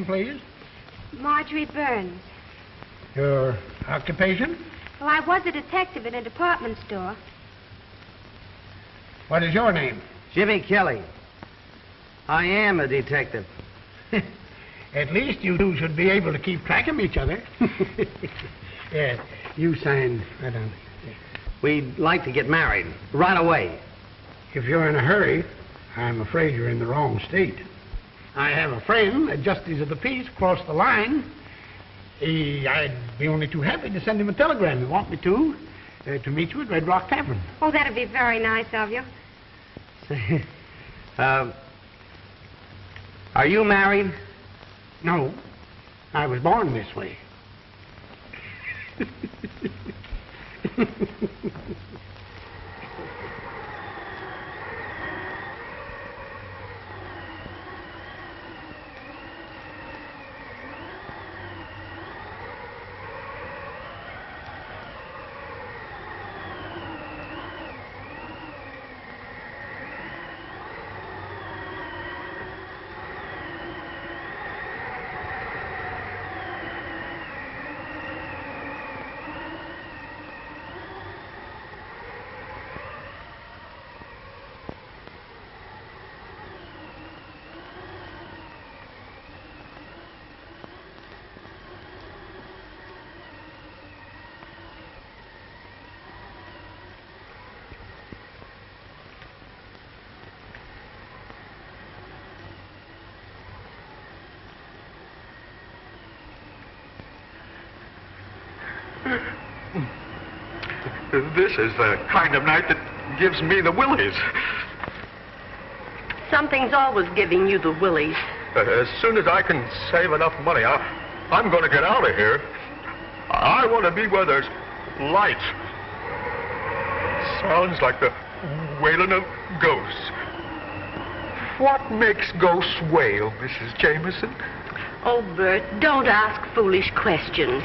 name, please? Marjorie Burns. Your occupation? Well, I was a detective in a department store. What is your name? Jimmy Kelly. I am a detective. At least you two should be able to keep track of each other. Yeah, you sign right on. Yeah. We'd like to get married right away. If you're in a hurry, I'm afraid you're in the wrong state. I have a friend, a justice of the peace, across the line. I'd be only too happy to send him a telegram. You want me to meet you at Rogues Tavern. Oh, that'd be very nice of you. Are you married? No, I was born this way. This is the kind of night that gives me the willies. Something's always giving you the willies. As soon as I can save enough money, I'm going to get out of here. I want to be where there's light. Sounds like the wailing of ghosts. What makes ghosts wail, Mrs. Jameson? Oh, Bert, don't ask foolish questions.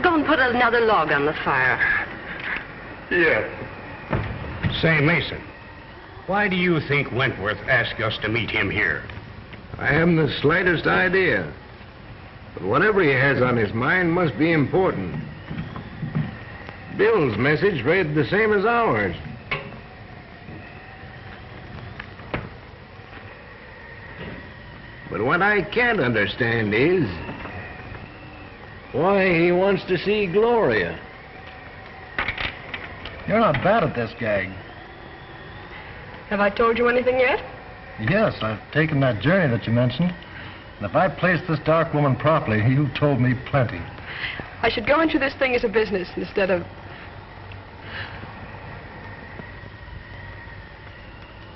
Go and put another log on the fire. Yes. Say, Mason, why do you think Wentworth asked us to meet him here? I haven't the slightest idea. But whatever he has on his mind must be important. Bill's message read the same as ours. But what I can't understand is why he wants to see Gloria. You're not bad at this gag. Have I told you anything yet? Yes, I've taken that journey that you mentioned. And if I placed this dark woman properly, you've told me plenty. I should go into this thing as a business instead of...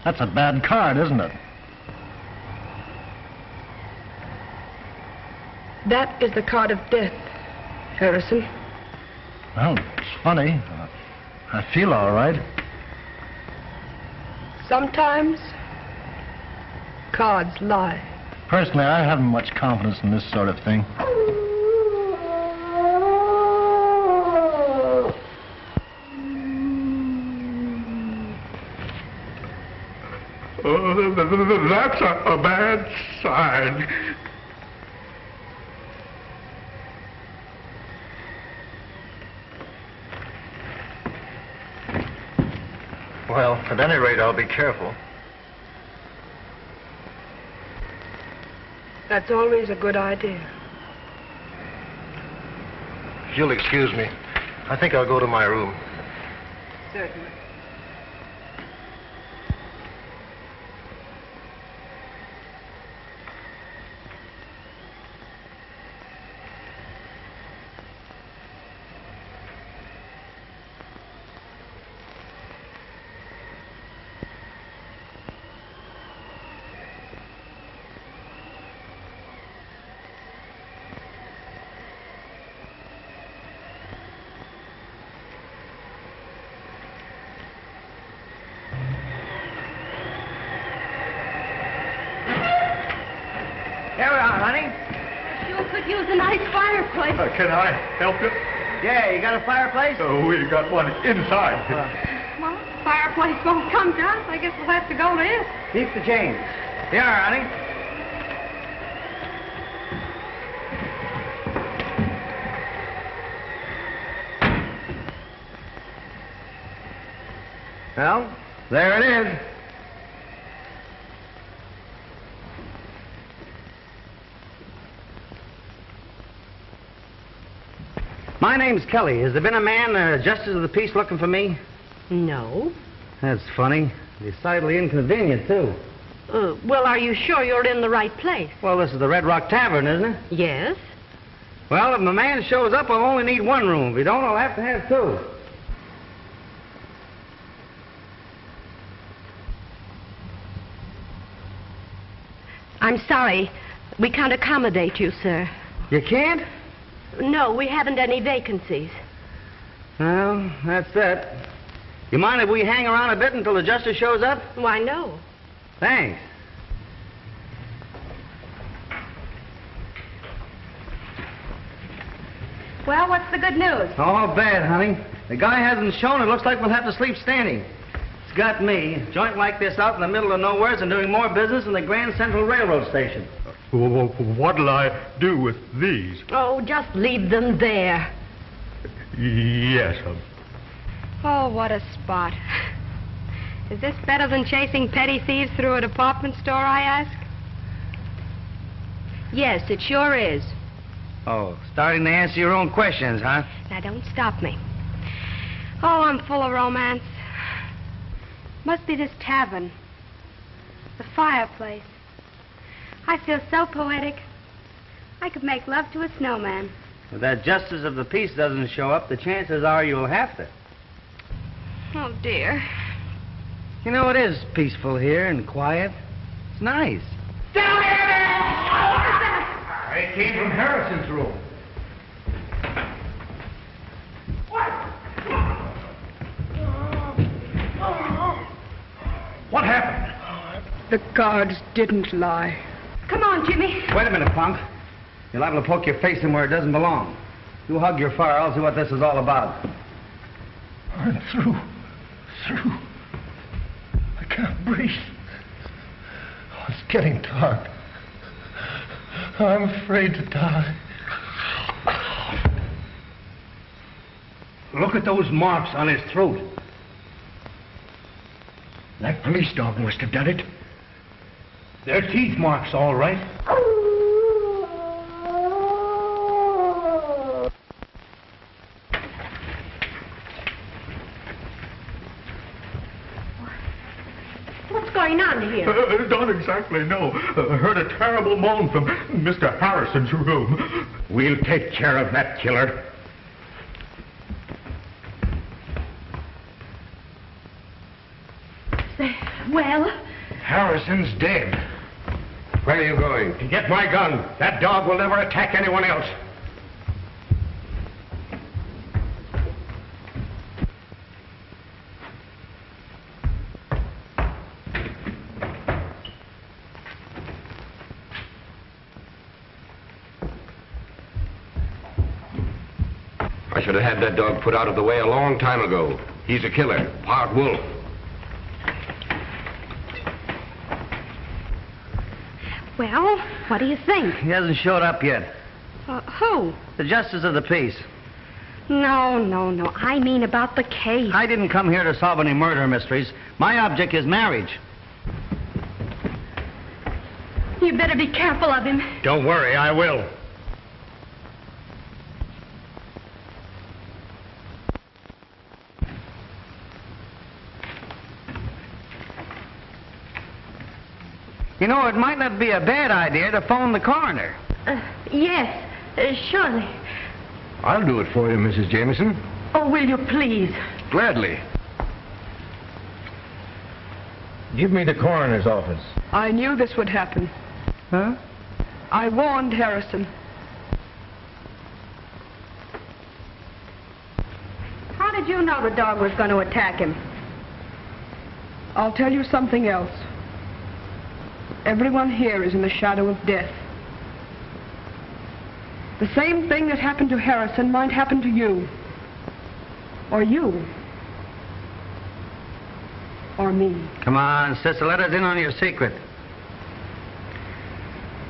That's a bad card, isn't it? That is the card of death, Harrison. Well, it's funny. I feel all right. Sometimes, cards lie. Personally, I haven't much confidence in this sort of thing. That's a bad sign. Well, at any rate, I'll be careful. That's always a good idea. If you'll excuse me, I think I'll go to my room. Certainly. Use a nice fireplace. Can I help you? Yeah, you got a fireplace? We got one inside. Well, fireplace won't come to us. I guess we'll have to go to it. Keep the change. Here, honey. Well, there it is. My name's Kelly. Has there been a man, justice of the peace, looking for me? No. That's funny. Decidedly inconvenient, too. Well, are you sure you're in the right place? Well, this is the Red Rock Tavern, isn't it? Yes. Well, if my man shows up, I'll only need one room. If he don't, I'll have to have two. I'm sorry. We can't accommodate you, sir. You can't? No, we haven't any vacancies. Well, that's that. You mind if we hang around a bit until the justice shows up? Why, no. Thanks. Well, what's the good news? Oh, bad, honey. The guy hasn't shown. It looks like we'll have to sleep standing. It's got me. A joint like this out in the middle of nowhere and doing more business than the Grand Central Railroad Station. What'll I do with these? Oh, just leave them there. Yes, Oh, what a spot. Is this better than chasing petty thieves through a department store, I ask? Yes, it sure is. Oh, starting to answer your own questions, huh? Now, don't stop me. Oh, I'm full of romance. Must be this tavern. The fireplace. I feel so poetic. I could make love to a snowman. If that justice of the peace doesn't show up, the chances are you'll have to. Oh, dear. You know, it is peaceful here and quiet. It's nice. It came from Harrison's room. What happened? The guards didn't lie. Come on, Jimmy. Wait a minute, punk. You're liable to poke your face in where it doesn't belong. You hug your fire, I'll see what this is all about. I'm through. I can't breathe. Oh, it's getting dark. I'm afraid to die. Look at those marks on his throat. That police dog must have done it. They're teeth marks, all right. What's going on here? Don't exactly know. Heard a terrible moan from Mr. Harrison's room. We'll take care of that killer. Well? Harrison's dead. Where are you going? To get my gun. That dog will never attack anyone else. I should have had that dog put out of the way a long time ago. He's a killer, part wolf. Well, what do you think? He hasn't showed up yet. Who? The justice of the peace. No. I mean about the case. I didn't come here to solve any murder mysteries. My object is marriage. You better be careful of him. Don't worry, I will. You know, it might not be a bad idea to phone the coroner. Yes, surely. I'll do it for you, Mrs. Jameson. Oh, will you please? Gladly. Give me the coroner's office. I knew this would happen. Huh? I warned Harrison. How did you know the dog was going to attack him? I'll tell you something else. Everyone here is in the shadow of death. The same thing that happened to Harrison might happen to you. Or you. Or me. Come on, sister, let us in on your secret.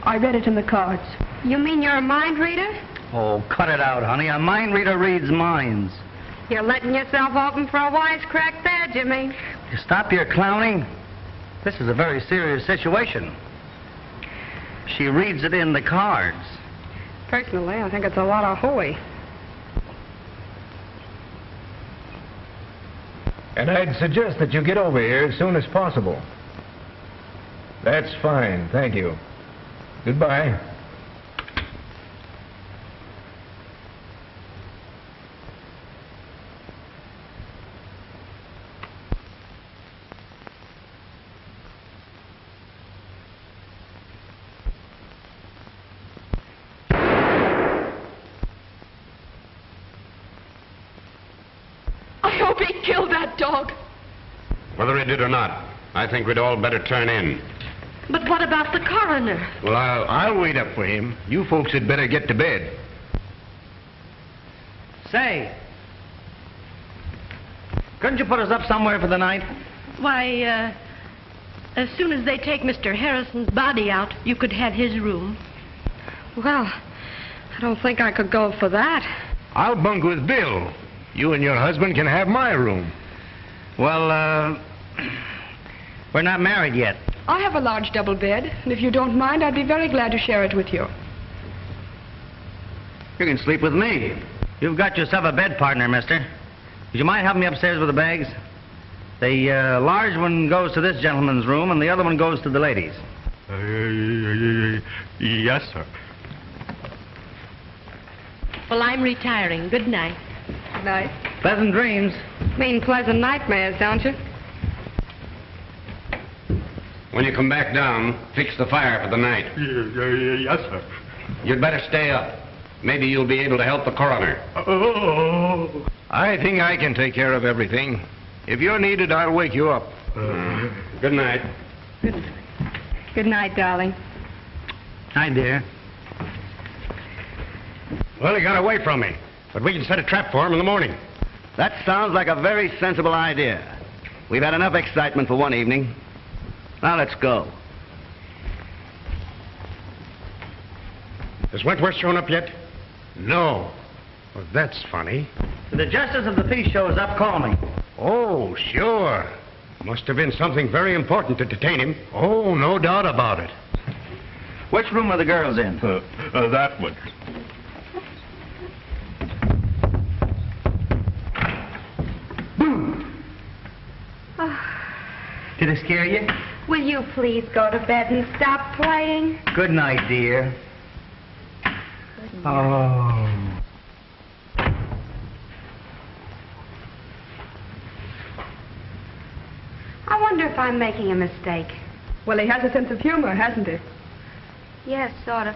I read it in the cards. You mean you're a mind reader? Oh, cut it out, honey. A mind reader reads minds. You're letting yourself open for a wisecrack there, Jimmy. You stop your clowning. This is a very serious situation. She reads it in the cards. Personally, I think it's a lot of hooey. And I'd suggest that you get over here as soon as possible. That's fine, thank you. Goodbye. I hope he killed that dog. Whether he did or not, I think we'd all better turn in. But what about the coroner? Well, I'll wait up for him. You folks had better get to bed. Say, couldn't you put us up somewhere for the night? Why, as soon as they take Mr. Harrison's body out, you could have his room. Well, I don't think I could go for that. I'll bunk with Bill. You and your husband can have my room. Well, we're not married yet. I have a large double bed, and if you don't mind, I'd be very glad to share it with you. You can sleep with me. You've got yourself a bed partner, mister. Would you mind helping me upstairs with the bags? The large one goes to this gentleman's room, and the other one goes to the ladies. Yes, sir. Well, I'm retiring. Good night. Good night. Pleasant dreams. Mean pleasant nightmares, don't you? When you come back down, fix the fire for the night. Yes, sir. You'd better stay up. Maybe you'll be able to help the coroner. Oh. I think I can take care of everything. If you're needed, I'll wake you up. Good night. Good night, darling. Hi, dear. Well, he got away from me, but we can set a trap for him in the morning. That sounds like a very sensible idea. We've had enough excitement for one evening. Now let's go. Has Wentworth shown up yet? No. Well, that's funny. If the justice of the peace shows up, call me. Oh, sure. Must have been something very important to detain him. Oh, no doubt about it. Which room are the girls in? That one. Did it scare you? Will you please go to bed and stop playing? Good night, dear. Oh. I wonder if I'm making a mistake. Well, he has a sense of humor, hasn't he? Yes, sort of.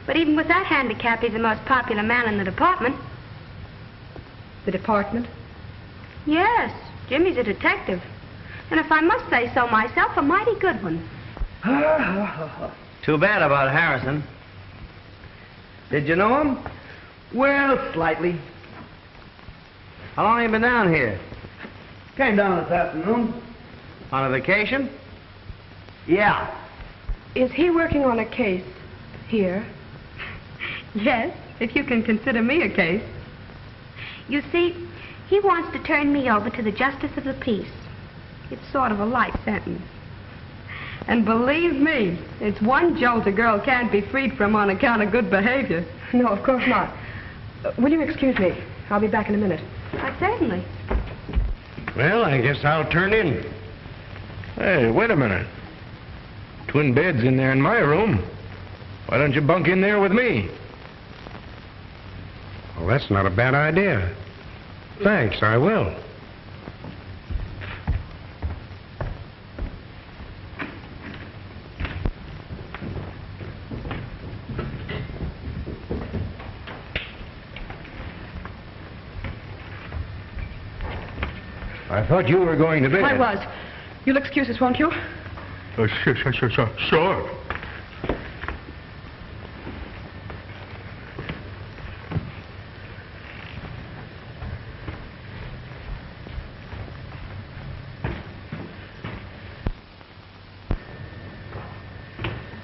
But even with that handicap, he's the most popular man in the department. The department? Yes, Jimmy's a detective. And if I must say so myself, a mighty good one. Too bad about Harrison. Did you know him? Well, slightly. How long have you been down here? Came down this afternoon. On a vacation? Yeah. Is he working on a case here? Yes, if you can consider me a case. You see, he wants to turn me over to the justice of the peace. It's sort of a light sentence. And believe me, it's one jolt a girl can't be freed from on account of good behavior. No, of course not. Will you excuse me? I'll be back in a minute. Certainly. Well, I guess I'll turn in. Hey, wait a minute. Twin beds in there in my room. Why don't you bunk in there with me? Well, that's not a bad idea. Thanks, I will. I thought you were going to bed. I was. You'll excuse us, won't you? Sure.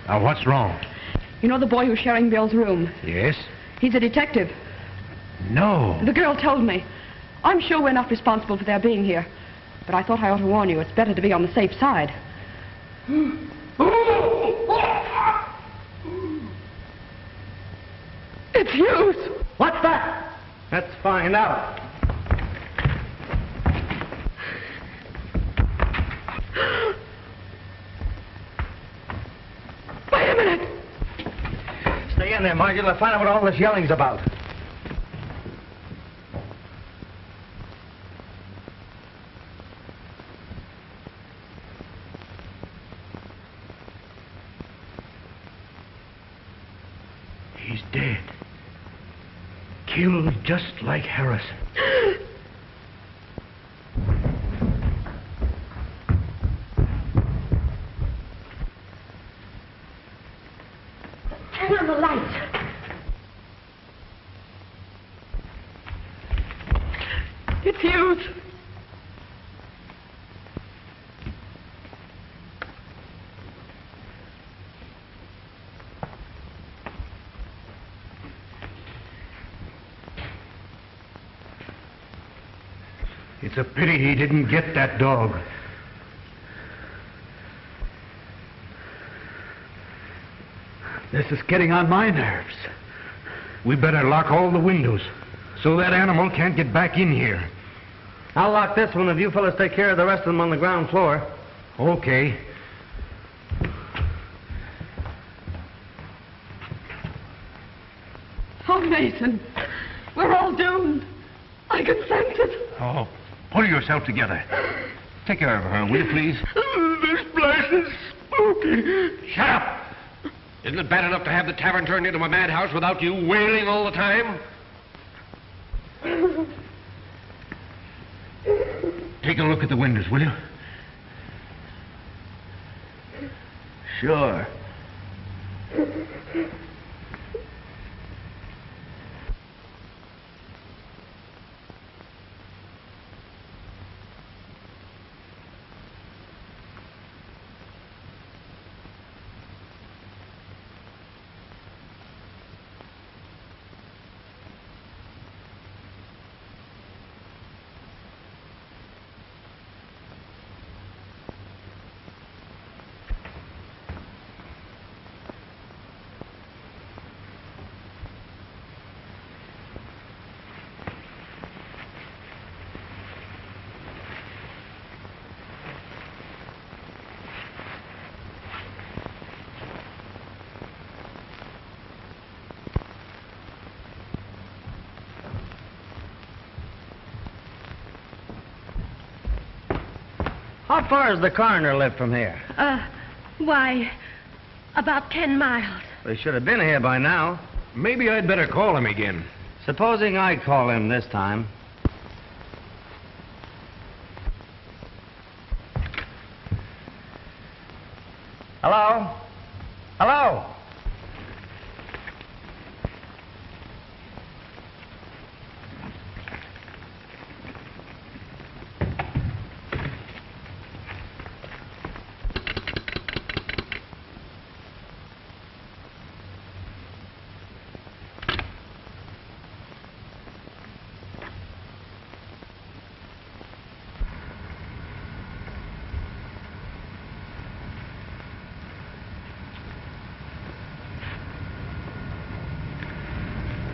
Now, what's wrong? You know the boy who's sharing Bill's room? Yes? He's a detective. No. The girl told me. I'm sure we're not responsible for their being here. But I thought I ought to warn you. It's better to be on the safe side. It's Hughes! What's that? Let's find out. Wait a minute! Stay in there, Margie. Let's find out what all this yelling's about. He's dead. Killed just like Harrison. Turn on the lights. It's Hughes! It's a pity he didn't get that dog. This is getting on my nerves. We better lock all the windows so that animal can't get back in here. I'll lock this one if you fellas take care of the rest of them on the ground floor. Okay. Oh, Mason, we're all doomed. I can sense it. Oh, pull yourself together. Take care of her, will you, please? This place is spooky. Shut up! Isn't it bad enough to have the tavern turned into a madhouse without you wailing all the time? Take a look at the windows, will you? Sure. How far does the coroner live from here? Why, about 10 miles. They should have been here by now. Maybe I'd better call him again. Supposing I call him this time. Hello? Hello?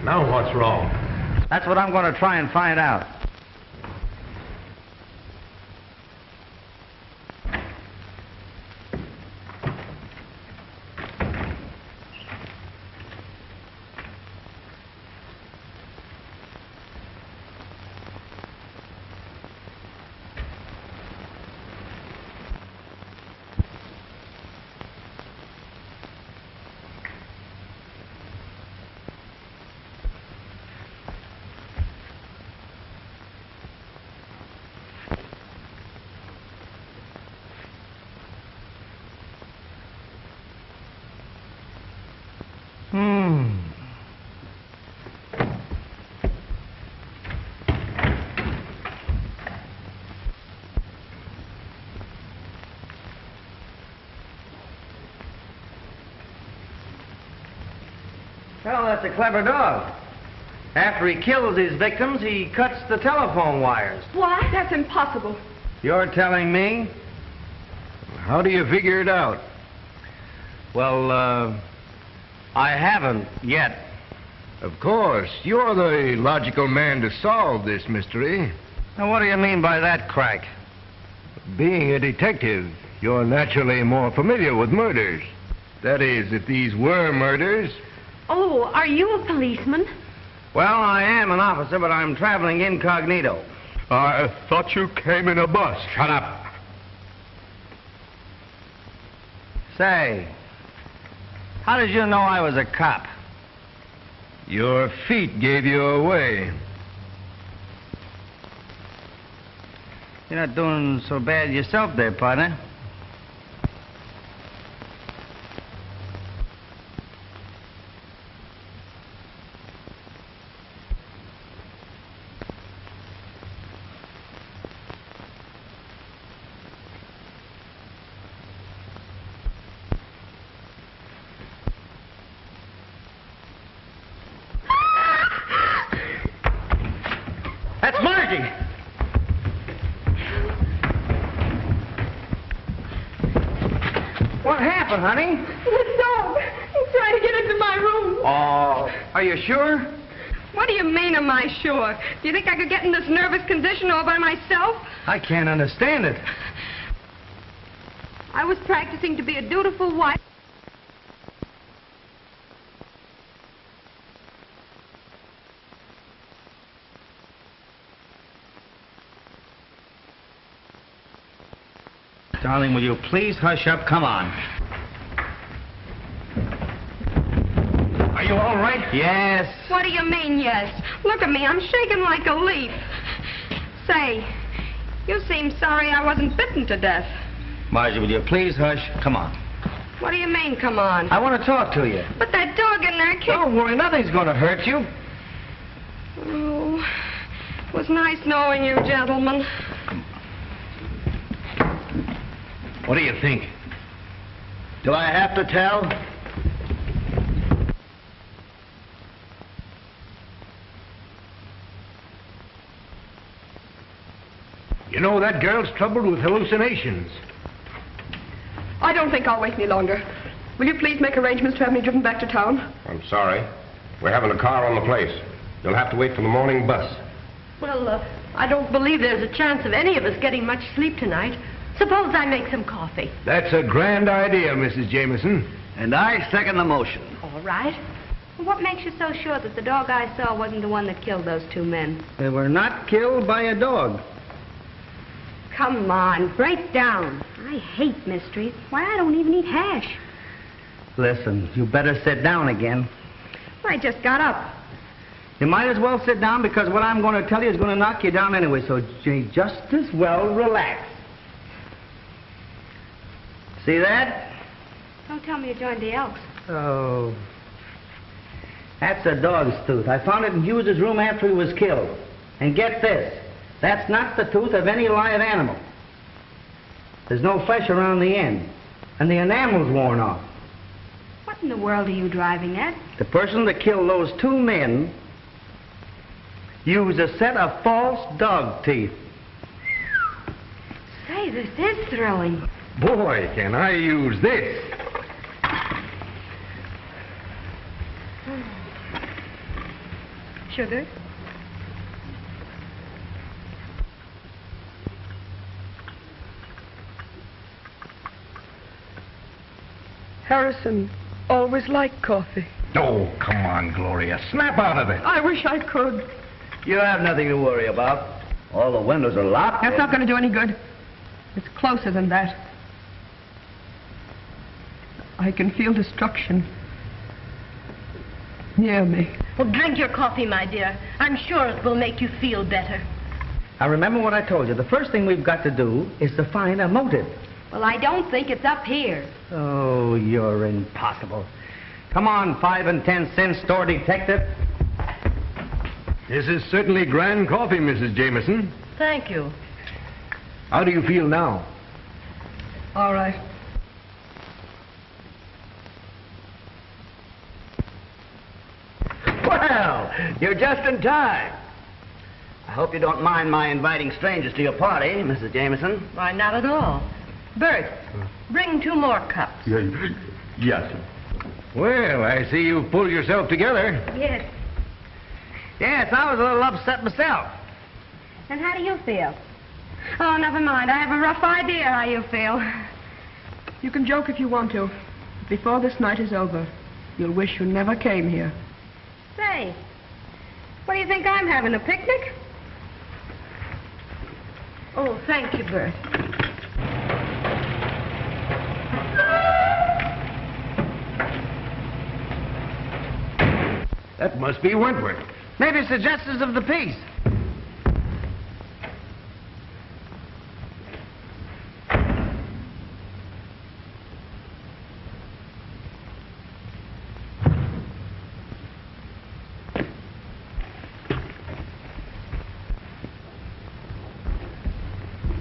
Now what's wrong? That's what I'm going to try and find out. Well, that's a clever dog. After he kills his victims, he cuts the telephone wires. What? That's impossible. You're telling me? How do you figure it out? Well, I haven't yet. Of course, you're the logical man to solve this mystery. Now, what do you mean by that, Crack? Being a detective, you're naturally more familiar with murders. That is, if these were murders. Oh, are you a policeman? Well, I am an officer, but I'm traveling incognito. I thought you came in a bus. Shut up. Say, how did you know I was a cop? Your feet gave you away. You're not doing so bad yourself there, partner. That's Margie! What happened, honey? The dog. He's trying to get into my room. Oh, are you sure? What do you mean, am I sure? Do you think I could get in this nervous condition all by myself? I can't understand it. I was practicing to be a dutiful wife. Darling, will you please hush up? Come on. Are you all right? Yes. What do you mean, yes? Look at me, I'm shaking like a leaf. Say, you seem sorry I wasn't bitten to death. Margie, will you please hush? Come on. What do you mean, come on? I want to talk to you. But that dog in there kicked... Don't worry, nothing's going to hurt you. Oh, it was nice knowing you, gentlemen. What do you think? Do I have to tell? You know, that girl's troubled with hallucinations. I don't think I'll wait any longer. Will you please make arrangements to have me driven back to town? I'm sorry. We're having a car on the place. You'll have to wait for the morning bus. Well, I don't believe there's a chance of any of us getting much sleep tonight. Suppose I make some coffee. That's a grand idea, Mrs. Jameson. And I second the motion. All right. What makes you so sure that the dog I saw wasn't the one that killed those two men? They were not killed by a dog. Come on, break down. I hate mysteries. Why, I don't even eat hash. Listen, you better sit down again. I just got up. You might as well sit down because what I'm going to tell you is going to knock you down anyway, so you just as well relax. See that? Don't tell me you joined the Elks. Oh. That's a dog's tooth. I found it in Hughes's room after he was killed. And get this, that's not the tooth of any live animal. There's no flesh around the end, and the enamel's worn off. What in the world are you driving at? The person that killed those two men used a set of false dog teeth. Say, this is thrilling. Boy, can I use this. Sugar? Harrison always liked coffee. Oh, come on, Gloria. Snap out of it. I wish I could. You have nothing to worry about. All the windows are locked. That's not going to do any good. It's closer than that. I can feel destruction near me. Well, drink your coffee, my dear. I'm sure it will make you feel better. Now, remember what I told you. The first thing we've got to do is to find a motive. Well, I don't think it's up here. Oh, you're impossible. Come on, 5 and 10 cent store detective. This is certainly grand coffee, Mrs. Jameson. Thank you. How do you feel now? All right. Well, you're just in time. I hope you don't mind my inviting strangers to your party, Mrs. Jameson. Why, not at all. Bert, bring 2 more cups. Yes. Well, I see you've pulled yourself together. Yes. Yes, I was a little upset myself. And how do you feel? Oh, never mind. I have a rough idea how you feel. You can joke if you want to. But before this night is over, you'll wish you never came here. Say, what do you think I'm having, a picnic? Oh, thank you, Bert. That must be Wentworth. Maybe it's the justice of the peace.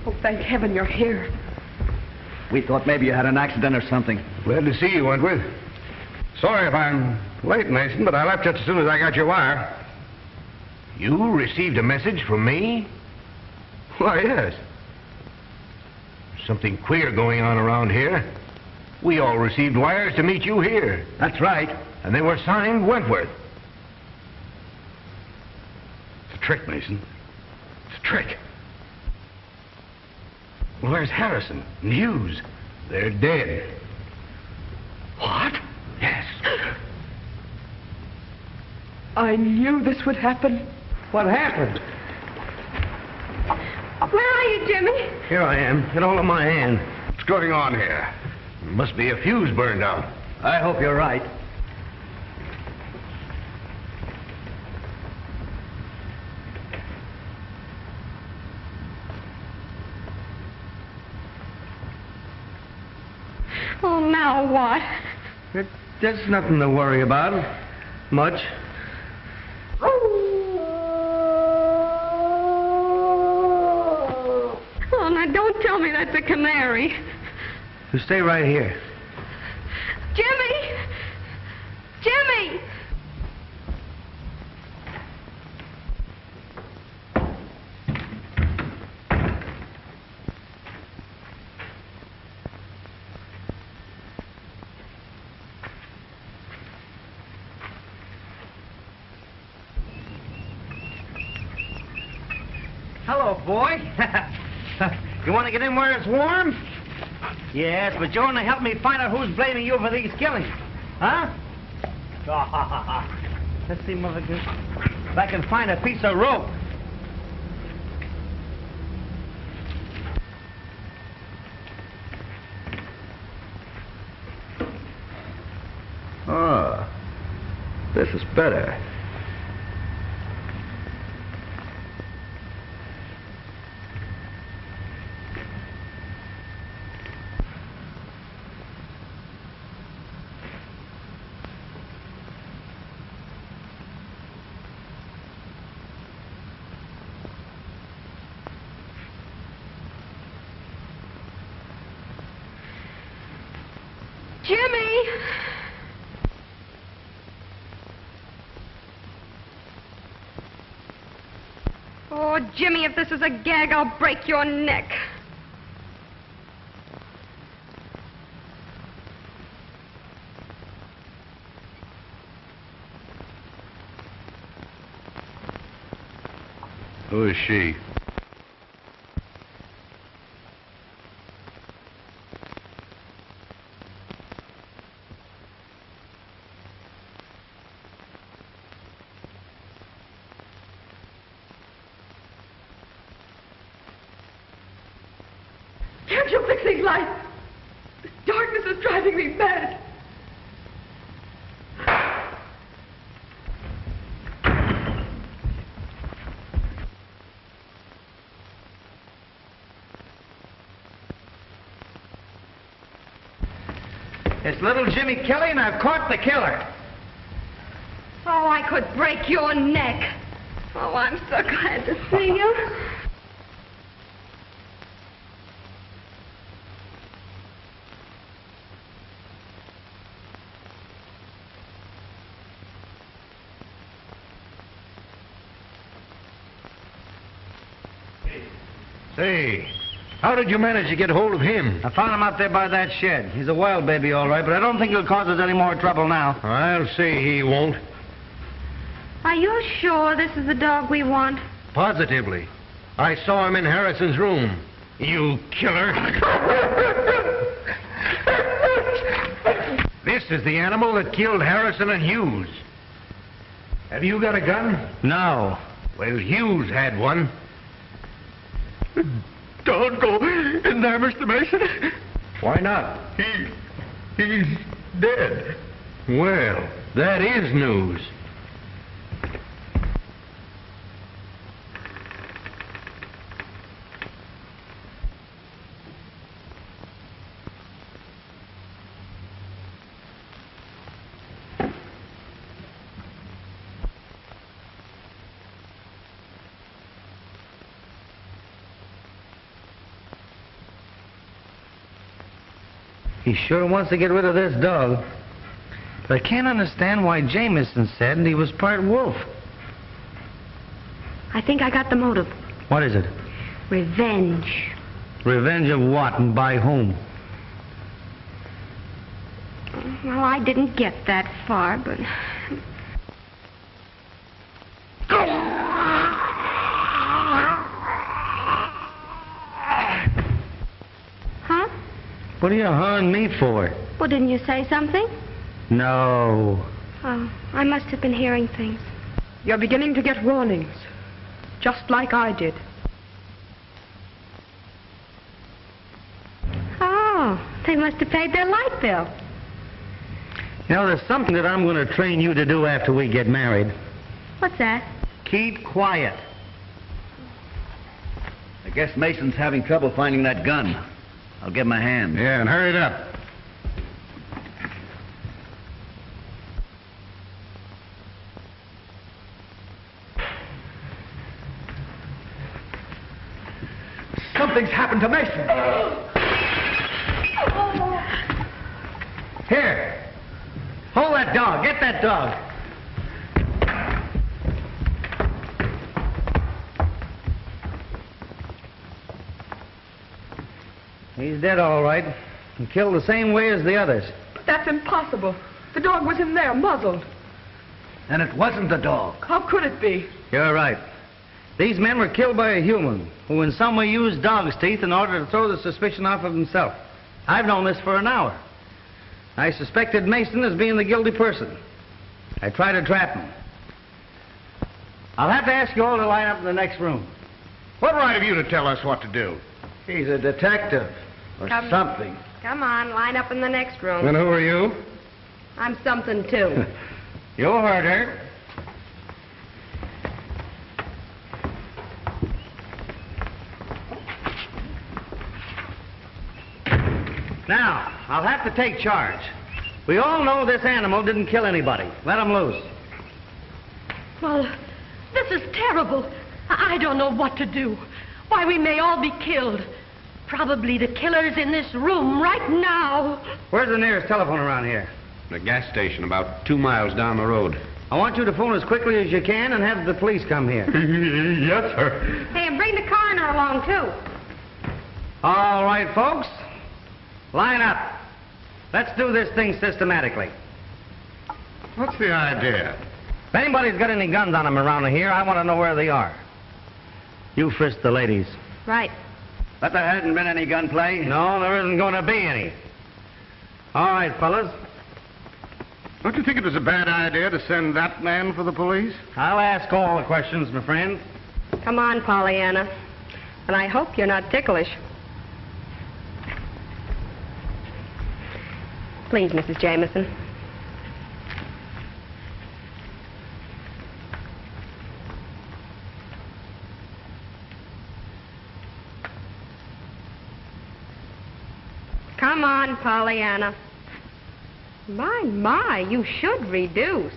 Oh, thank heaven you're here. We thought maybe you had an accident or something. Glad to see you, Wentworth. Sorry if I'm late, Mason, but I left just as soon as I got your wire. You received a message from me? Why, yes. Something queer going on around here. We all received wires to meet you here. That's right. And they were signed Wentworth. It's a trick, Mason. It's a trick. Well, there's Harrison and Hughes. They're dead. What? Yes. I knew this would happen. What happened? Where are you, Jimmy? Here I am. Get hold of my hand. What's going on here? Must be a fuse burned out. I hope you're right. Oh, now what? There's nothing to worry about. Much. Oh, now don't tell me that's a canary. You stay right here. Jimmy! Jimmy! Hello, boy. You want to get in where it's warm? Yes, but you want to help me find out who's blaming you for these killings. Huh? Let's see, Mother Goose. If I can find a piece of rope. Ah, this is better. Jimmy! Oh, Jimmy, if this is a gag, I'll break your neck. Who is she? Can't you fix these lights? This darkness is driving me mad. It's little Jimmy Kelly, and I've caught the killer. Oh, I could break your neck. Oh, I'm so glad to see you. Say, how did you manage to get hold of him? I found him out there by that shed. He's a wild baby, all right, but I don't think he'll cause us any more trouble now. I'll say he won't. Are you sure this is the dog we want? Positively. I saw him in Harrison's room. You killer. This is the animal that killed Harrison and Hughes. Have you got a gun? No. Well, Hughes had one. Don't go in there, Mr. Mason. Why not? He's dead. Well, that is news. He sure wants to get rid of this dog. But I can't understand why Jameson said he was part wolf. I think I got the motive. What is it? Revenge. Revenge of what and by whom? Well, I didn't get that far, but... Huh? What are you hawing me for? Well, didn't you say something? No. Oh, I must have been hearing things. You're beginning to get warnings, just like I did. Oh, they must have paid their light bill. You know, there's something that I'm going to train you to do after we get married. What's that? Keep quiet. I guess Mason's having trouble finding that gun. I'll give him a hand. Yeah, and hurry it up. Something's happened to Mason. Here. Hold that dog. Get that dog. He's dead, all right. And killed the same way as the others. But that's impossible. The dog was in there, muzzled. And it wasn't the dog. How could it be? You're right. These men were killed by a human who in some way used dog's teeth in order to throw the suspicion off of himself. I've known this for an hour. I suspected Mason as being the guilty person. I tried to trap him. I'll have to ask you all to line up in the next room. What right have you to tell us what to do? He's a detective or something. Come on, line up in the next room. And who are you? I'm something, too. You heard her. Now, I'll have to take charge. We all know this animal didn't kill anybody. Let him loose. Well, this is terrible. I don't know what to do. Why, we may all be killed. Probably the killer's in this room right now. Where's the nearest telephone around here? The gas station about 2 miles down the road. I want you to phone as quickly as you can and have the police come here. Yes, sir. Hey, and bring the coroner along, too. All right, folks. Line up. Let's do this thing systematically. What's the idea? If anybody's got any guns on them around here, I want to know where they are. You frisk the ladies. Right. But there hasn't been any gunplay. No, there isn't going to be any. All right, fellas. Don't you think it was a bad idea to send that man for the police? I'll ask all the questions, my friend. Come on, Pollyanna. And I hope you're not ticklish. Please, Mrs. Jameson. Come on, Pollyanna. My, you should reduce.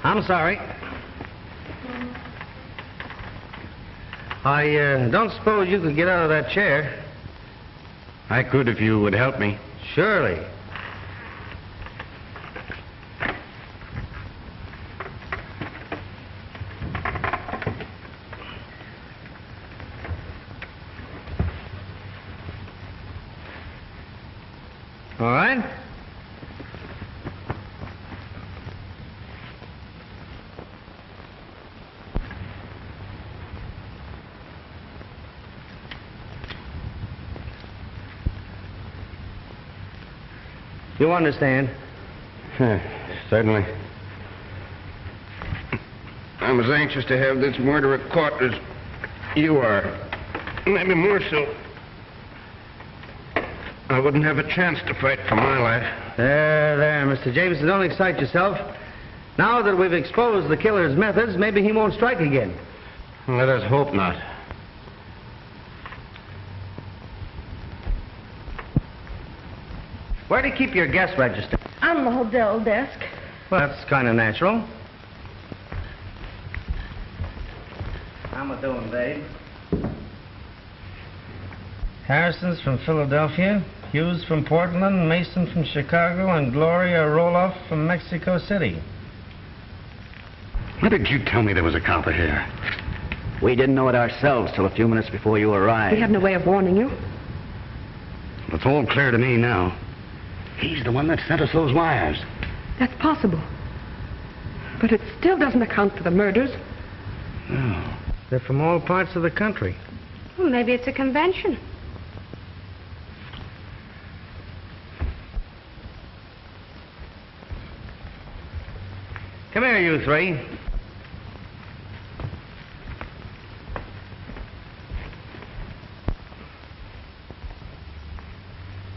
I'm sorry. I don't suppose you could get out of that chair. I could if you would help me. Surely. All right. You understand? Certainly. I'm as anxious to have this murderer caught as you are. Maybe more so. I wouldn't have a chance to fight for my life. There, Mr. Jameson, don't excite yourself. Now that we've exposed the killer's methods, maybe he won't strike again. Let us hope not. Where do you keep your guest register? On the hotel desk. Well, that's kind of natural. How am I doing, babe? Harrison's from Philadelphia, Hughes from Portland, Mason from Chicago, and Gloria Roloff from Mexico City. Why did you tell me there was a copper here? We didn't know it ourselves till a few minutes before you arrived. We have no way of warning you. It's all clear to me now. He's the one that sent us those wires. That's possible. But it still doesn't account for the murders. No. They're from all parts of the country. Well, maybe it's a convention. Come here, you three.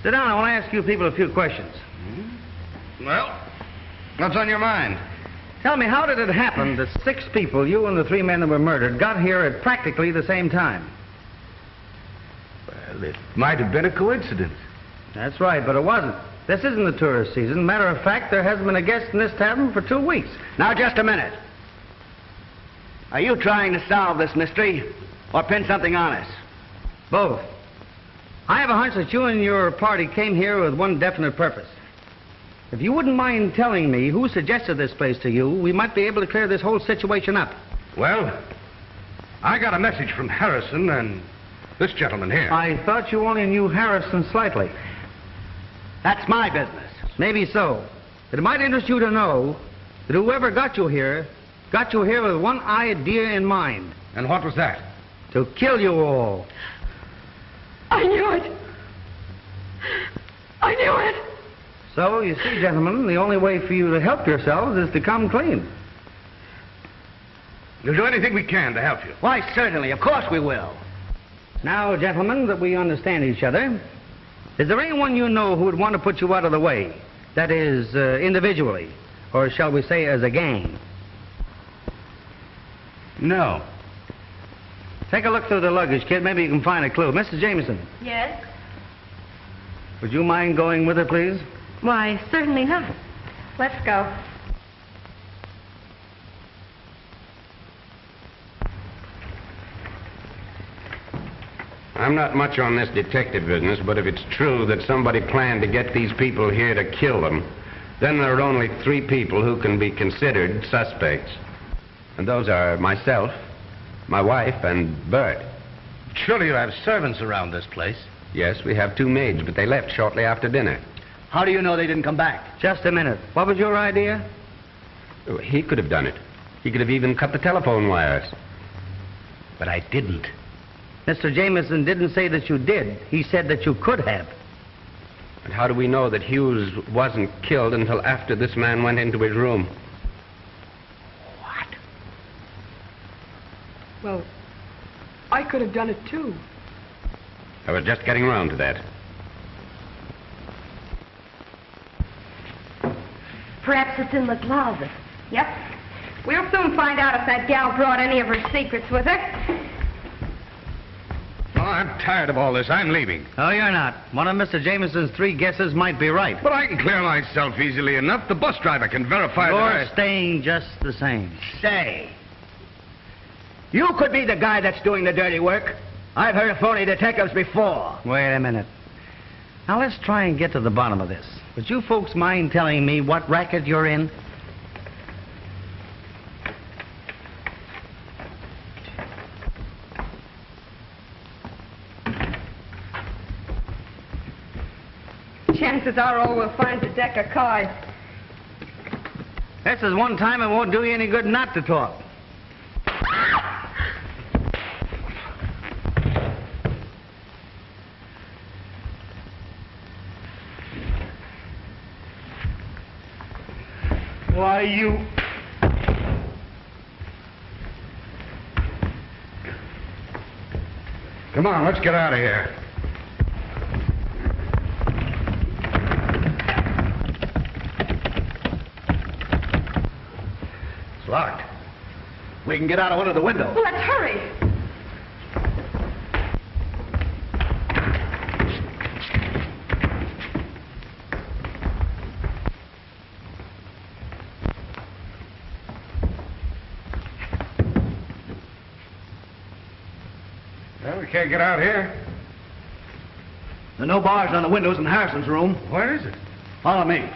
Sit down. I want to ask you people a few questions. Well, what's on your mind? Tell me, how did it happen that 6 people, you and the 3 men that were murdered, got here at practically the same time? Well, it might have been a coincidence. That's right, but it wasn't. This isn't the tourist season. Matter of fact, there hasn't been a guest in this tavern for 2 weeks. Now, just a minute. Are you trying to solve this mystery or pin something on us? Both. I have a hunch that you and your party came here with one definite purpose. If you wouldn't mind telling me who suggested this place to you, we might be able to clear this whole situation up. Well, I got a message from Harrison and this gentleman here. I thought you only knew Harrison slightly. That's my business. Maybe so. But it might interest you to know that whoever got you here with one idea in mind. And what was that? To kill you all. I knew it. I knew it. So, you see, gentlemen, the only way for you to help yourselves is to come clean. We'll do anything we can to help you. Why, certainly. Of course we will. Now, gentlemen, that we understand each other, is there anyone you know who would want to put you out of the way? That is, individually, or shall we say as a gang? No. Take a look through the luggage, kid. Maybe you can find a clue. Mrs. Jameson, Yes? would you mind going with her, please? Why, certainly not. Let's go. I'm not much on this detective business, but if it's true that somebody planned to get these people here to kill them, then there are only 3 people who can be considered suspects. And those are myself, my wife, and Bert. Surely you have servants around this place. Yes, we have 2 maids, but they left shortly after dinner. How do you know they didn't come back? Just a minute. What was your idea? He could have done it. He could have even cut the telephone wires. But I didn't. Mr. Jameson didn't say that you did. He said that you could have. And how do we know that Hughes wasn't killed until after this man went into his room? What? Well, I could have done it too. I was just getting around to that. Perhaps it's in the closet. Yep. We'll soon find out if that gal brought any of her secrets with her. Oh, I'm tired of all this. I'm leaving. Oh, you're not. One of Mr. Jameson's 3 guesses might be right. But I can clear myself easily enough. The bus driver can verify You're that staying just the same. Say, you could be the guy that's doing the dirty work. I've heard of phony detectives before. Wait a minute. Now, let's try and get to the bottom of this. Would you folks mind telling me what racket you're in? Chances are all we'll find is a deck of cards. This is one time it won't do you any good not to talk. Why, you... Come on, let's get out of here. It's locked. We can get out of one of the windows. Well, let's hurry. Well, we can't get out here. There are no bars on the windows in Harrison's room. Where is it? Follow me.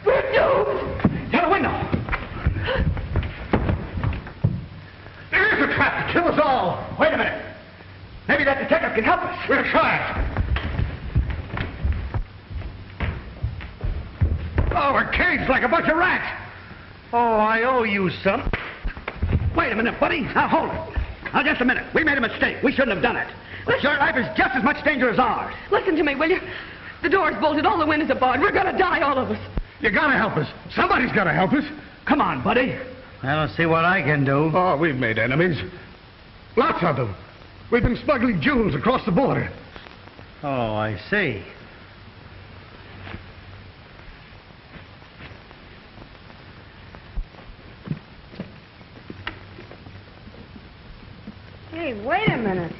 We're doomed. To the window. There's a trap to kill us all. Wait a minute. Maybe that detective can help us. We'll try. Oh, we're caged like a bunch of rats. Oh, I owe you some. Wait a minute, buddy. Now, hold it. Now, just a minute. We made a mistake. We shouldn't have done it. But your life is just as much danger as ours. Listen to me, will you? The door's bolted, all the windows are barred. We're gonna die, all of us. You gotta help us. Somebody's gotta help us. Come on, buddy. I don't see what I can do. Oh, we've made enemies. Lots of them. We've been smuggling jewels across the border. Oh, I see. Hey, wait a minute.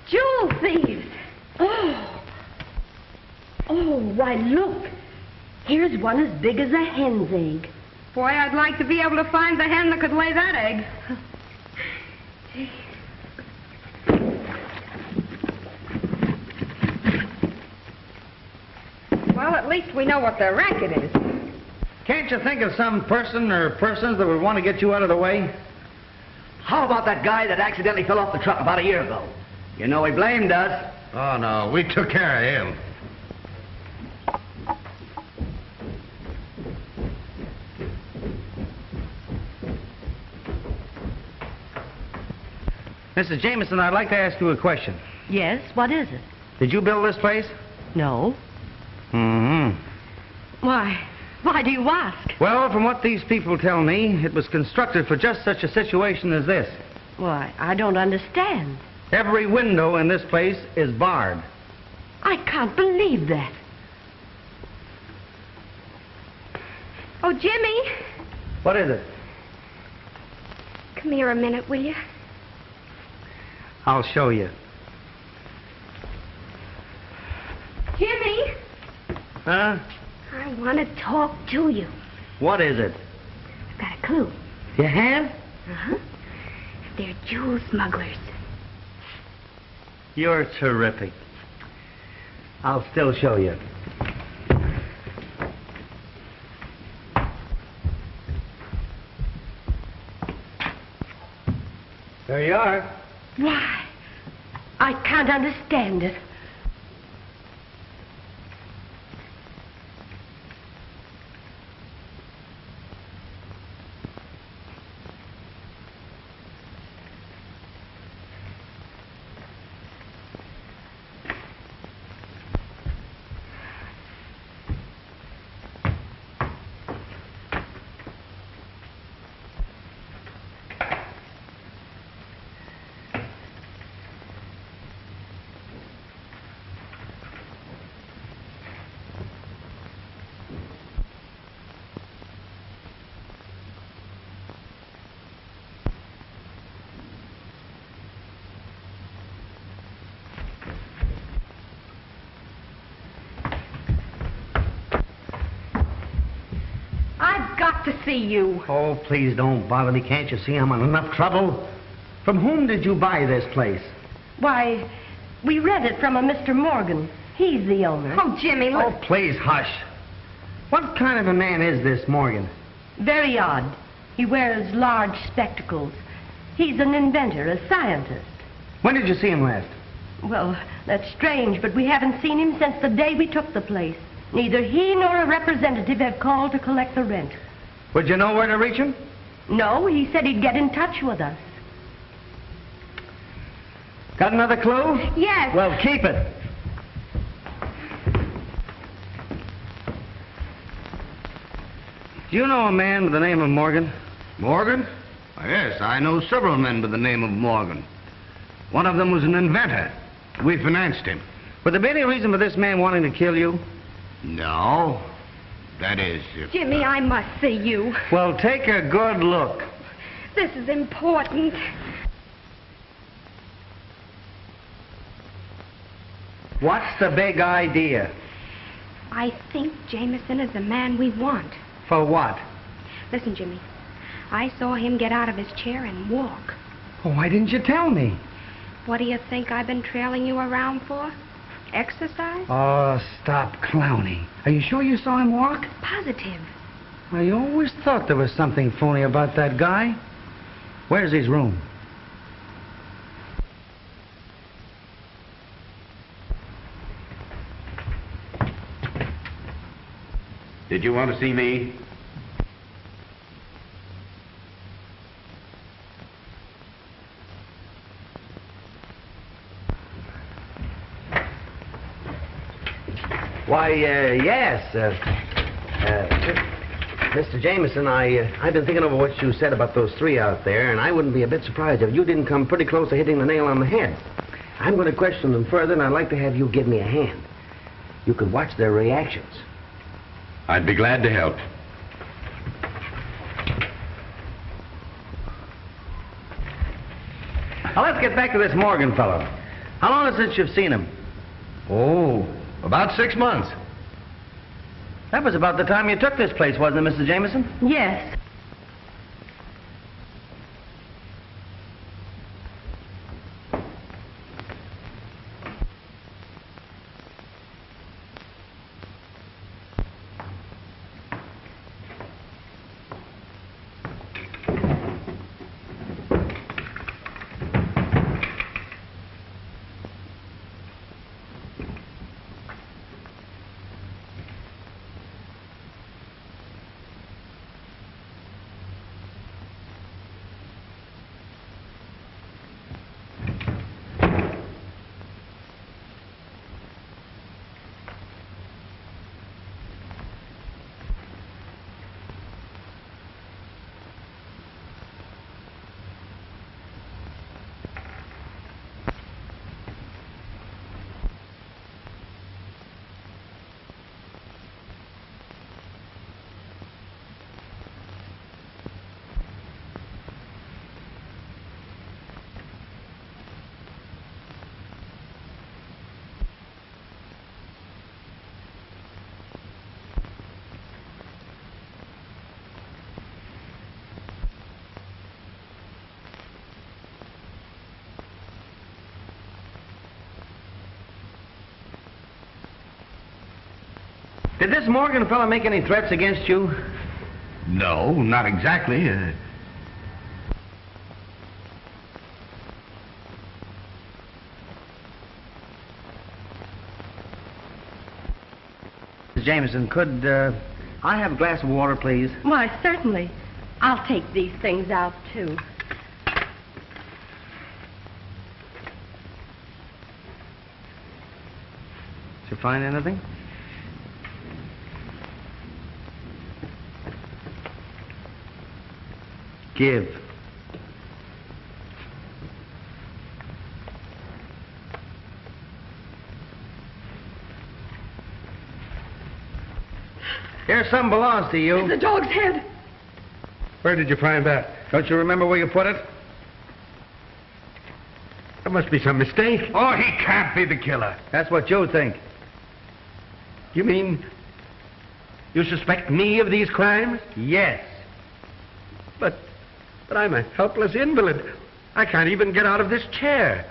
Jewel thieves! Oh, why, look. Here's one as big as a hen's egg. Boy, I'd like to be able to find the hen that could lay that egg. Well, at least we know what the racket is. Can't you think of some person or persons that would want to get you out of the way? How about that guy that accidentally fell off the truck about a year ago? You know he blamed us. Oh, no. We took care of him. Mrs. Jameson, I'd like to ask you a question. Yes, what is it? Did you build this place? No. Mm-hmm. Why do you ask? Well, from what these people tell me, it was constructed for just such a situation as this. Why, I don't understand. Every window in this place is barred. I can't believe that. Oh, Jimmy, What is it? come here a minute, will you? I'll show you. Jimmy, Huh? I want to talk to you. What is it? I've got a clue. You have? Uh-huh. They're jewel smugglers. You're terrific. I'll still show you. There you are. Why, I can't understand it. to see you. Oh, please don't bother me. Can't you see I'm in enough trouble? From whom did you buy this place? Why, we rent it from a Mr. Morgan. He's the owner. Oh, Jimmy, look. Oh, please, hush. What kind of a man is this Morgan? Very odd. He wears large spectacles. He's an inventor, a scientist. When did you see him last? Well, that's strange, but we haven't seen him since the day we took the place. Neither he nor a representative have called to collect the rent. Would you know where to reach him? No, he said he'd get in touch with us. Got another clue? Yes. Well, keep it. Do you know a man by the name of Morgan? Morgan? Yes, I know several men by the name of Morgan. One of them was an inventor. We financed him. Would there be any reason for this man wanting to kill you? No. That is, if... Jimmy, I must see you. Well, take a good look. This is important. What's the big idea? I think Jameson is the man we want. For what? Listen, Jimmy. I saw him get out of his chair and walk. Oh, why didn't you tell me? What do you think I've been trailing you around for? Exercise? Oh, stop clowning. Are you sure you saw him walk? Positive. I always thought there was something phony about that guy. Where's his room? Did you want to see me? Why, yes. Mr. Jameson, I've been thinking over what you said about those three out there, and I wouldn't be a bit surprised if you didn't come pretty close to hitting the nail on the head. I'm going to question them further, and I'd like to have you give me a hand. You could watch their reactions. I'd be glad to help. Now, let's get back to this Morgan fellow. How long is it since you've seen him? Oh, about 6 months. That was about the time you took this place, wasn't it, Mr. Jameson? Yes. Did this Morgan fellow make any threats against you? No, not exactly. Mrs. Jameson, could I have a glass of water, please? Why, certainly. I'll take these things out, too. Did you find anything? Give. Here, something belongs to you. It's the dog's head. Where did you find that? Don't you remember where you put it? There must be some mistake. Oh, he can't be the killer. That's what you think. You mean you suspect me of these crimes? Yes. But I'm a helpless invalid. I can't even get out of this chair.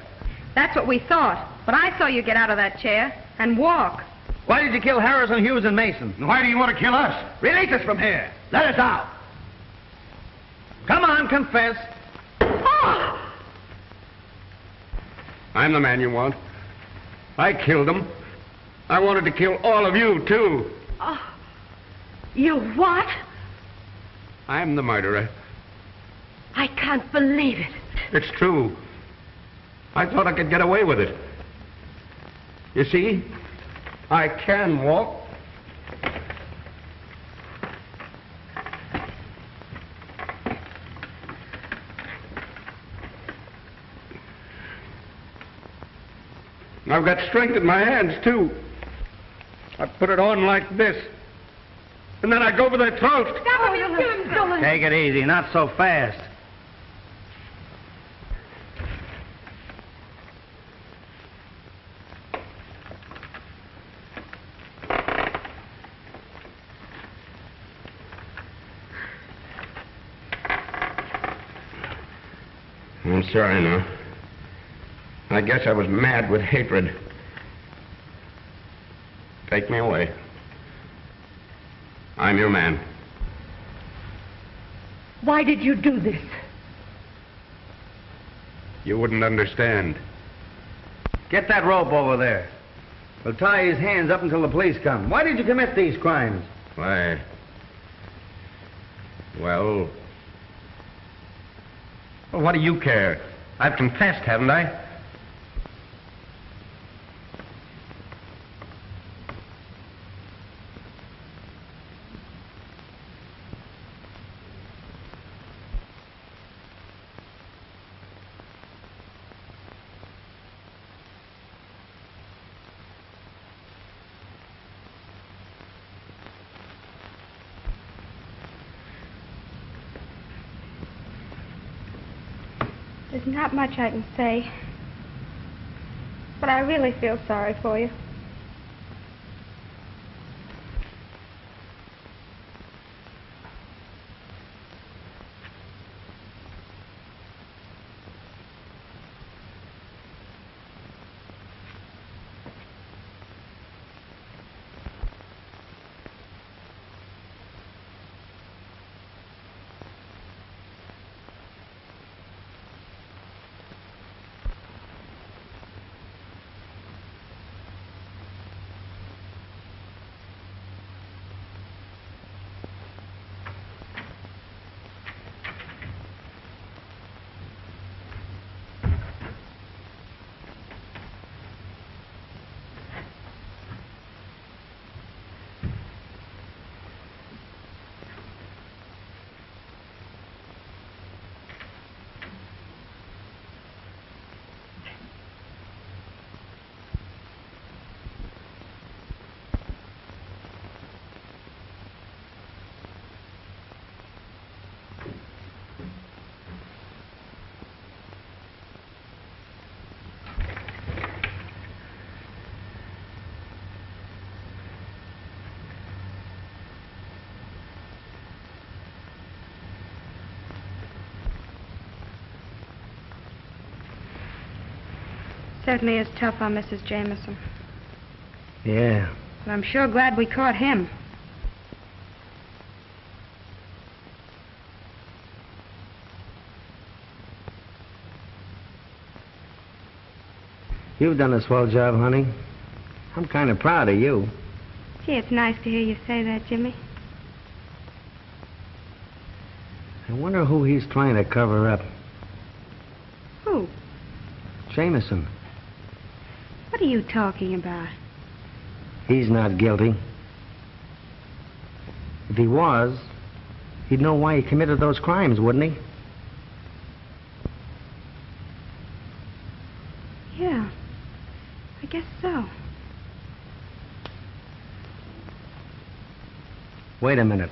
That's what we thought. But I saw you get out of that chair and walk. Why did you kill Harrison, Hughes, and Mason? Why do you want to kill us? Release us from here. Let us out. Come on, confess. I'm the man you want. I killed him. I wanted to kill all of you, too. You what? I'm the murderer. I can't believe it. It's true. I thought I could get away with it. You see, I can walk. I've got strength in my hands, too. I put it on like this. And then I go for their throats. Take it easy, not so fast. I'm sorry now. I guess I was mad with hatred. Take me away. I'm your man. Why did you do this? You wouldn't understand. Get that rope over there. We'll tie his hands up until the police come. Why did you commit these crimes? Why? Well, what do you care? I've confessed, haven't I? There's not much I can say. But I really feel sorry for you. Certainly is tough on Mrs. Jameson. Yeah. But I'm sure glad we caught him. You've done a swell job, honey. I'm kind of proud of you. Gee, it's nice to hear you say that, Jimmy. I wonder who he's trying to cover up. Who? Jameson. What are you talking about? He's not guilty. If he was, he'd know why he committed those crimes, wouldn't he? Yeah, I guess so. Wait a minute.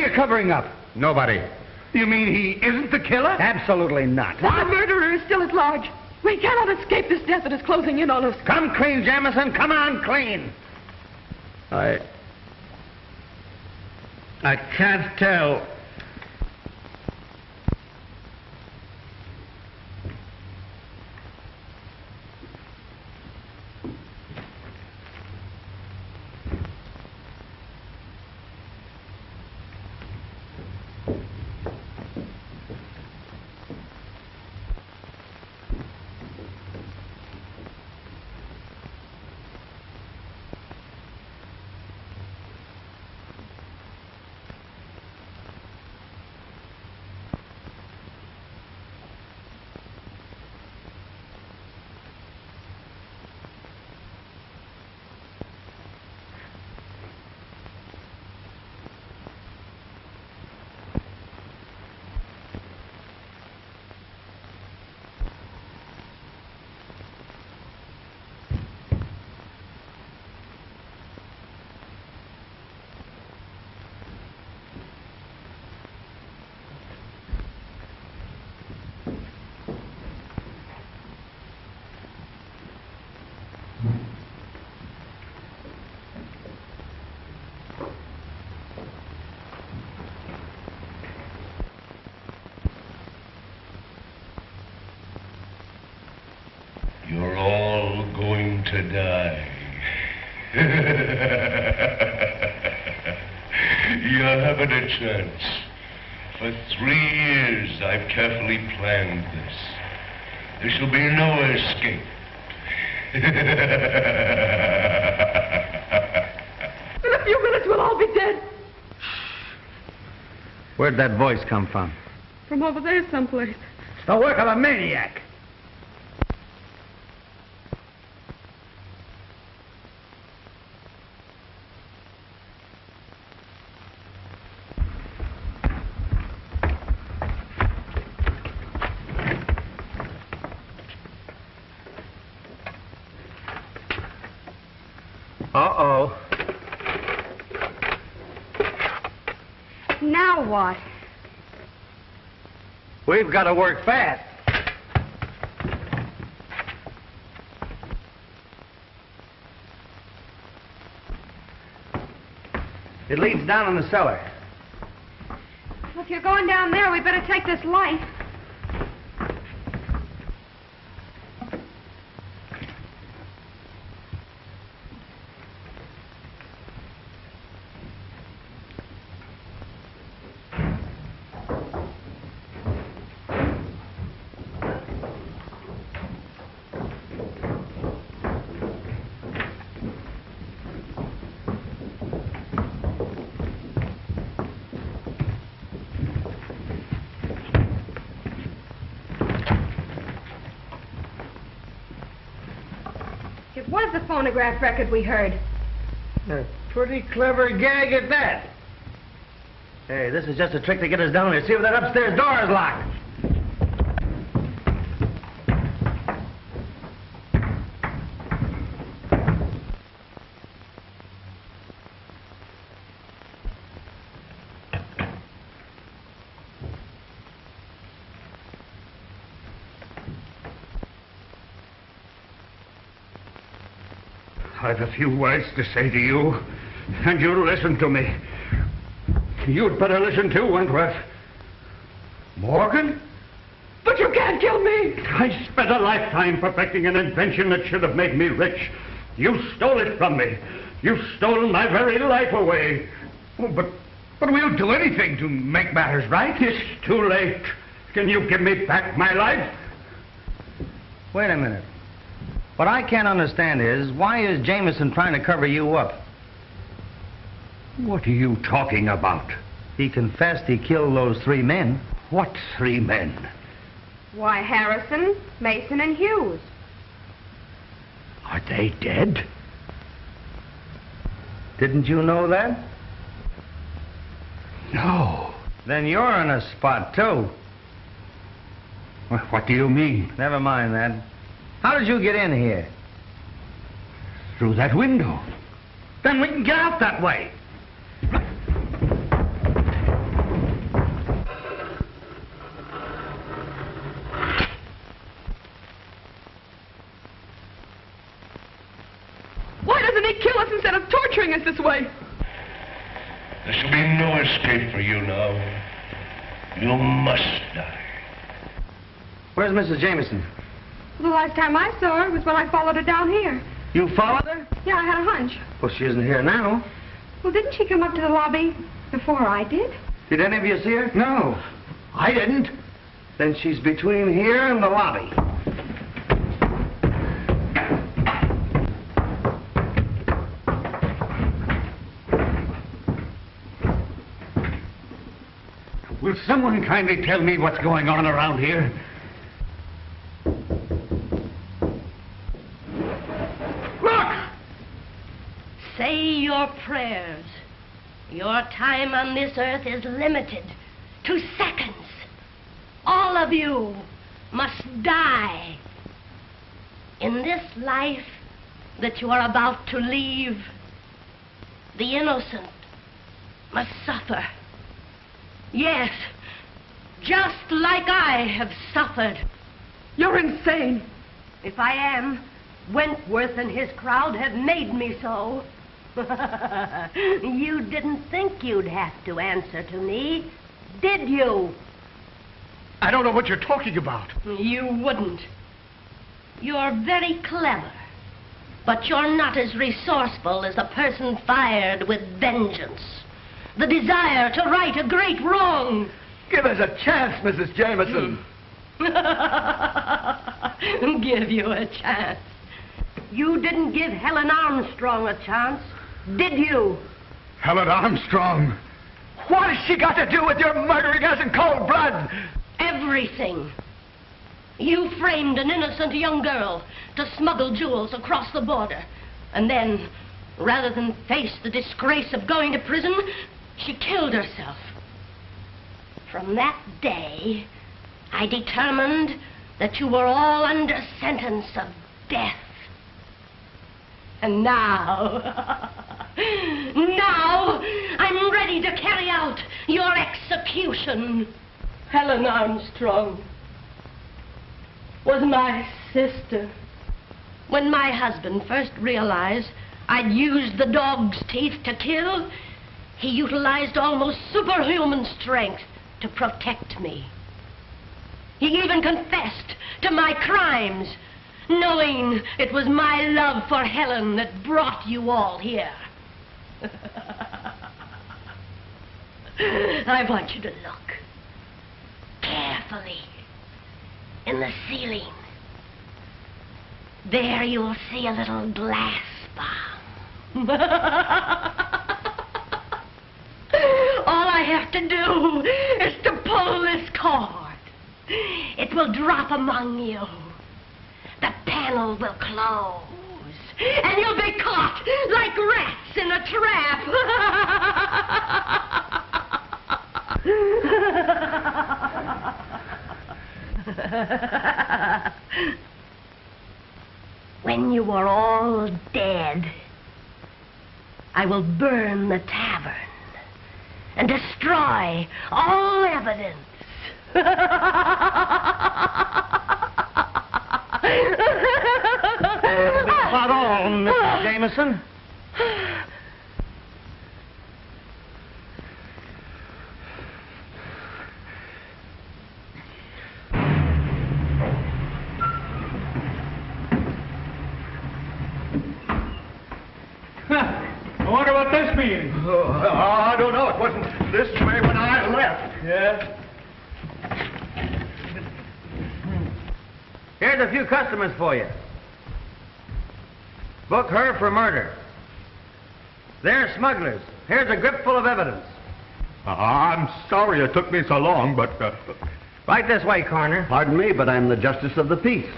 you covering up? Nobody. You mean he isn't the killer? Absolutely not. The murderer is still at large. We cannot escape this death that is closing in on us. Come clean, Jamison. Come on, clean. I can't tell. You're all going to die. You haven't a chance. For 3 years, I've carefully planned this. There shall be no escape. In a few minutes, we'll all be dead. Where'd that voice come from? From over there someplace. It's the work of a maniac. Uh-oh. Now what? We've got to work fast. It leads down in the cellar. Well, if you're going down there, we better take this light. It was the phonograph record we heard. A pretty clever gag at that. Hey, this is just a trick to get us down here. See if that upstairs door is locked. I've a few words to say to you, and you'll listen to me. You'd better listen too, Wentworth. Morgan? But you can't kill me. I spent a lifetime perfecting an invention that should have made me rich. You stole it from me. You've stolen my very life away. Oh, but we'll do anything to make matters right. It's too late. Can you give me back my life? Wait a minute. What I can't understand is, why is Jameson trying to cover you up? What are you talking about? He confessed he killed those 3 men. What 3 men? Why, Harrison, Mason, and Hughes. Are they dead? Didn't you know that? No. Then you're in a spot, too. What do you mean? Never mind that. How did you get in here? Through that window. Then we can get out that way. instead of torturing us this way. There shall be no escape for you now. You must die. Where's Mrs. Jameson? The last time I saw her was when I followed her down here. You followed her? Yeah, I had a hunch. Well, she isn't here now. Well, didn't she come up to the lobby before I did? Did any of you see her? No, I didn't. Then she's between here and the lobby. Will someone kindly tell me what's going on around here? Look! Say your prayers. Your time on this earth is limited to seconds. All of you must die. In this life that you are about to leave, the innocent must suffer. Yes, just like I have suffered. You're insane. If I am, Wentworth and his crowd have made me so. You didn't think you'd have to answer to me, did you? I don't know what you're talking about. You wouldn't. You're very clever, but you're not as resourceful as a person fired with vengeance. The desire to right a great wrong. Give us a chance, Mrs. Jameson. Give you a chance. You didn't give Helen Armstrong a chance, did you? Helen Armstrong? What has she got to do with your murdering us in cold blood? Everything. You framed an innocent young girl to smuggle jewels across the border. And then, rather than face the disgrace of going to prison, she killed herself. From that day, I determined that you were all under sentence of death. And now, I'm ready to carry out your execution. Helen Armstrong was my sister. When my husband first realized I'd used the dog's teeth to kill, he utilized almost superhuman strength to protect me. He even confessed to my crimes, knowing it was my love for Helen that brought you all here. I want you to look carefully in the ceiling. There you'll see a little glass bomb. All I have to do is to pull this cord. It will drop among you. The panel will close, and you'll be caught like rats in a trap. When you are all dead, I will burn the tavern and destroy all evidence. About all, Mrs. Jameson. I wonder what this means. I don't know. It wasn't this way when I left. Yeah? Here's a few customers for you. Book her for murder. They're smugglers. Here's a grip full of evidence. I'm sorry it took me so long, but... Right this way, Coroner. Pardon me, but I'm the Justice of the Peace.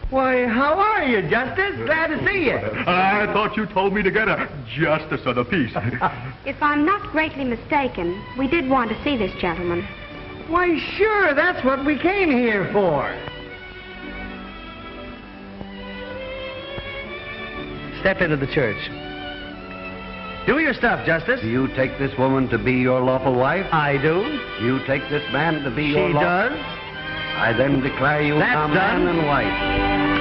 Why, how are you, Justice? Glad to see you. I thought you told me to get a Justice of the Peace. If I'm not greatly mistaken, we did want to see this gentleman. Why, sure, that's what we came here for. Step into the church. Do your stuff, Justice. Do you take this woman to be your lawful wife? I do. You take this man to be your lawful... She does. I then declare you That's a man done. and wife.